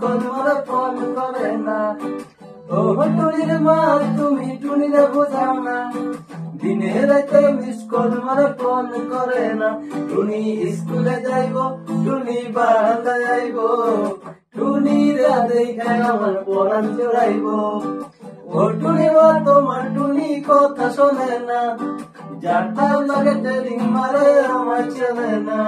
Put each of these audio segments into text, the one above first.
Call মারে phone করে না। ও টুনির মা তুমি টুনিরে বোঝাও না, দিনে রাতে মিস কল মারে ফোন করে না। টুনি স্কুলে যাইব, টুনি বারান্দা যাইব, টুনিরা দেখে আমার পরাণ জোড়াইব। ও টুনি মা তোমার টুনি কথা শোনে না, যার তার লাগে ট্রেনিং মারে আমার চেনে না।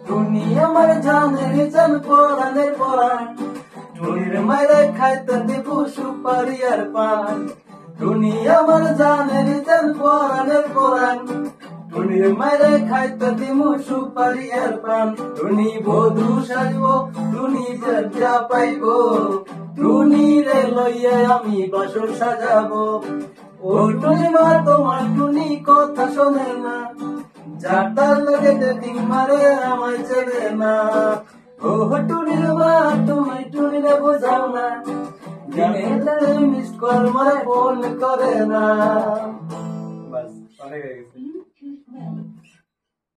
টুনি আমার জানের জান পরাণের পরাণ, টুনির মায়ের খাইতে দিব সুপারি আর পান। টুনি আমার জানের জান পরাণের পরাণ, টুনির মায়ের খাইতে দিব সুপারি আর পান। টুনি বধূ সাজব, টুনি যা পাইব, টুনিরে লইয়া আমি বাসর সাজাবো। ও টুনি মা তোমার টুনি কথা শোনে না, যার তার লাগে ডেটিং মারে আমায় চেনে না। ও টুনির মা তুমি টুনিরে বোঝাও না, দিনে মিস কল মারে ফোন করে না। বাস অনেক হয়ে গেছে।